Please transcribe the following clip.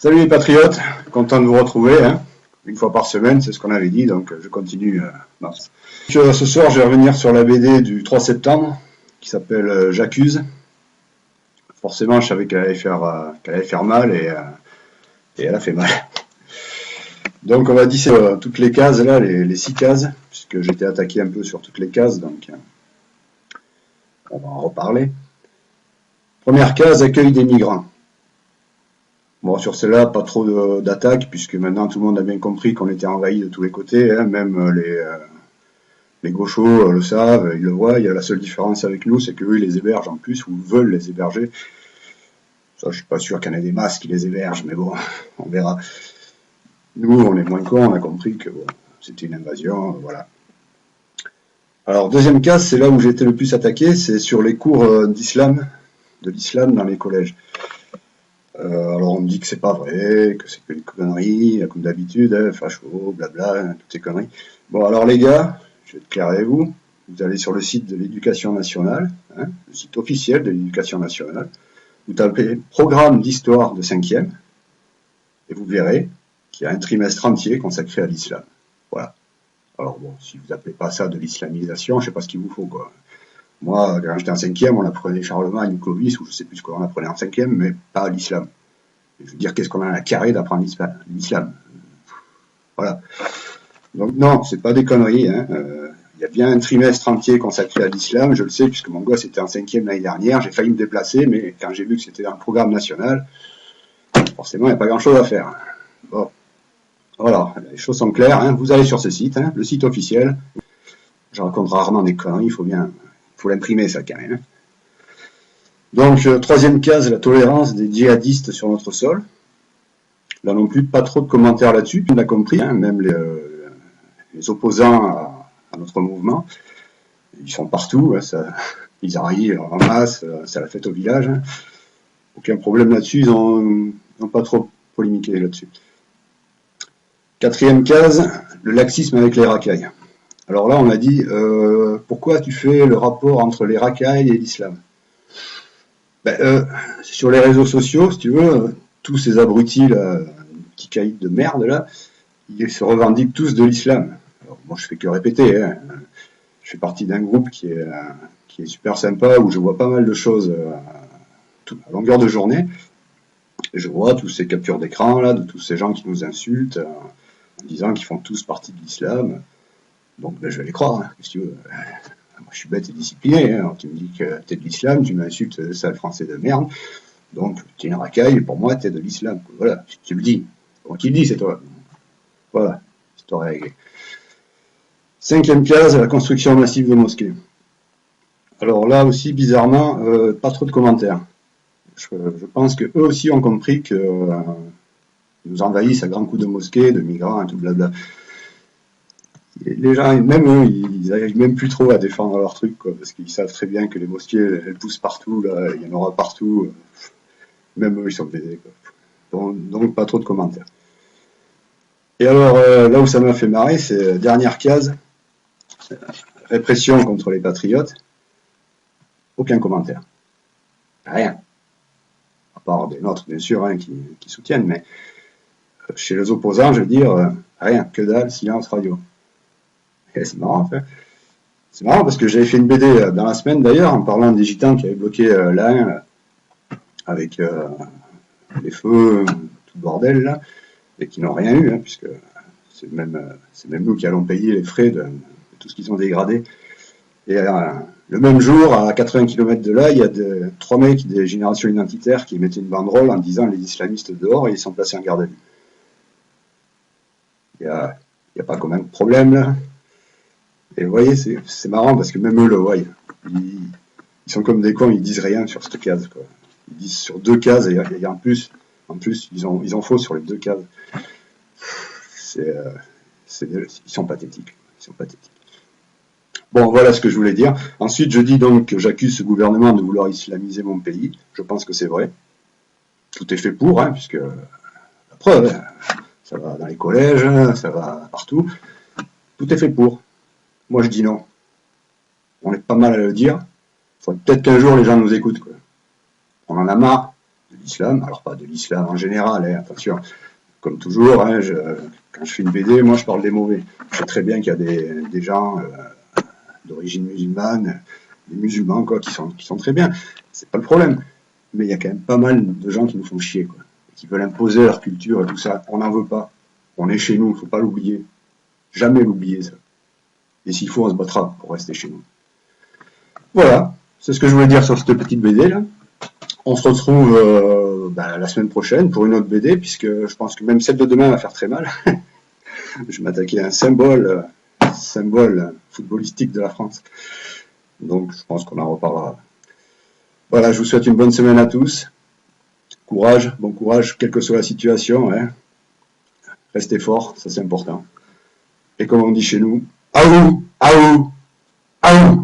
Salut les patriotes, content de vous retrouver, hein. Une fois par semaine, c'est ce qu'on avait dit, donc je continue. Ce soir, je vais revenir sur la BD du 3 septembre, qui s'appelle J'accuse. Forcément, je savais qu'elle allait faire mal, et elle a fait mal. Donc on va disser toutes les cases, là, les 6 cases, puisque j'étais attaqué un peu sur toutes les cases, donc on va en reparler. Première case, accueil des migrants. Bon, sur celle-là, pas trop d'attaques, puisque maintenant tout le monde a bien compris qu'on était envahi de tous les côtés, hein, même les gauchos le savent, ils le voient. Il y a la seule différence avec nous, c'est qu'eux, ils les hébergent en plus, ou veulent les héberger. Ça, je suis pas sûr qu'il y en ait des masses qui les hébergent, mais bon, on verra. Nous, on est moins cons, on a compris que bon, c'était une invasion, voilà. Alors, deuxième case, c'est là où j'ai été le plus attaqué, c'est sur les cours de l'islam dans les collèges. Alors on me dit que c'est pas vrai, que c'est que des conneries, comme d'habitude, hein, facho, blabla, toutes ces conneries. Bon alors les gars, je vais être clair avec vous, vous allez sur le site de l'Éducation nationale, hein, le site officiel de l'Éducation nationale, vous tapez programme d'histoire de 5e, et vous verrez qu'il y a un trimestre entier consacré à l'islam. Voilà. Alors bon, si vous appelez pas ça de l'islamisation, je sais pas ce qu'il vous faut, quoi. Moi, quand j'étais en 5e, on apprenait Charlemagne ou Clovis, ou je sais plus ce qu'on apprenait en 5e, mais pas l'islam. Je veux dire, qu'est-ce qu'on a à carré d'apprendre l'islam? Voilà. Donc non, c'est pas des conneries. Hein. Y a bien un trimestre entier consacré à l'islam, je le sais, puisque mon gosse était en 5e l'année dernière, j'ai failli me déplacer, mais quand j'ai vu que c'était dans le programme national, forcément, il n'y a pas grand-chose à faire. Bon. Voilà, les choses sont claires. Hein. Vous allez sur ce site, hein, le site officiel. Je raconte rarement des conneries, il faut l'imprimer ça quand même. Hein. Donc, troisième case, la tolérance des djihadistes sur notre sol. Là non plus, pas trop de commentaires là-dessus, on a compris, hein, même les opposants à notre mouvement, ils sont partout, hein, ils arrivent en masse, c'est la fête au village. Hein. Aucun problème là-dessus, ils n'ont pas trop polémiqué là-dessus. Quatrième case, le laxisme avec les racailles. Alors là, on a dit, pourquoi tu fais le rapport entre les racailles et l'islam? Sur les réseaux sociaux, si tu veux, tous ces abrutis, là, petits caïds de merde, là, ils se revendiquent tous de l'islam. Alors, moi, je fais que répéter, hein. Je fais partie d'un groupe qui est super sympa, où je vois pas mal de choses à longueur de journée. Et je vois tous ces captures d'écran, là, de tous ces gens qui nous insultent, en disant qu'ils font tous partie de l'islam. Donc, je vais les croire, hein, si tu veux. Moi, je suis bête et discipliné, hein. Tu me dis que t'es de l'islam, tu m'insultes, sale français de merde, donc t'es une racaille, et pour moi, t'es de l'islam. Voilà, tu le dis. Bon, qui le dit, c'est toi. Voilà, histoire réglée. Cinquième case, la construction massive de mosquées. Alors là aussi, bizarrement, pas trop de commentaires. Je pense qu'eux aussi ont compris que nous envahissent à grands coups de mosquées, de migrants et tout blabla. Les gens, même eux, ils n'arrivent même plus trop à défendre leur truc, quoi, parce qu'ils savent très bien que les mosquées, elles poussent partout, là, il y en aura partout. Même eux, ils sont baisés, quoi. Donc, pas trop de commentaires. Et alors, là où ça m'a fait marrer, c'est dernière case, répression contre les patriotes. Aucun commentaire. Rien. À part des nôtres, bien sûr, hein, qui soutiennent, mais chez les opposants, je veux dire, rien, que dalle, silence radio. Et c'est marrant, en fait. C'est marrant parce que j'avais fait une BD dans la semaine d'ailleurs en parlant des gitans qui avaient bloqué l'Ain avec les feux, tout le bordel là, et qui n'ont rien eu, hein, puisque c'est même nous qui allons payer les frais de tout ce qu'ils ont dégradé. Et le même jour, à 80 km de là, il y a 3 mecs des générations identitaires qui mettaient une banderole en disant les islamistes dehors et ils sont placés en garde à vue. Il n'y a pas comme un problème là. Et vous voyez, c'est marrant parce que même eux le voient. Ils sont comme des cons, ils disent rien sur cette case, quoi. Ils disent sur 2 cases et en plus, ils ont faux sur les 2 cases. Ils sont pathétiques. Bon, voilà ce que je voulais dire. Ensuite, je dis donc que j'accuse ce gouvernement de vouloir islamiser mon pays. Je pense que c'est vrai. Tout est fait pour, hein, puisque la preuve, hein, ça va dans les collèges, ça va partout. Tout est fait pour. Moi, je dis non. On est pas mal à le dire. Il faudrait peut-être qu'un jour, les gens nous écoutent, quoi. On en a marre de l'islam. Alors pas de l'islam en général, hein, attention. Comme toujours, hein, quand je fais une BD, moi je parle des mauvais. Je sais très bien qu'il y a des gens d'origine musulmane, des musulmans quoi, qui sont très bien. C'est pas le problème. Mais il y a quand même pas mal de gens qui nous font chier, quoi, qui veulent imposer leur culture et tout ça. On n'en veut pas. On est chez nous, il faut pas l'oublier. Jamais l'oublier, ça. Et s'il faut, on se battra pour rester chez nous. Voilà, c'est ce que je voulais dire sur cette petite BD là. On se retrouve la semaine prochaine pour une autre BD, puisque je pense que même celle de demain va faire très mal. Je vais m'attaquer à un symbole footballistique de la France. Donc je pense qu'on en reparlera. Voilà, je vous souhaite une bonne semaine à tous. Courage, bon courage, quelle que soit la situation. Hein. Restez forts, ça c'est important. Et comme on dit chez nous, aou, aou, aou.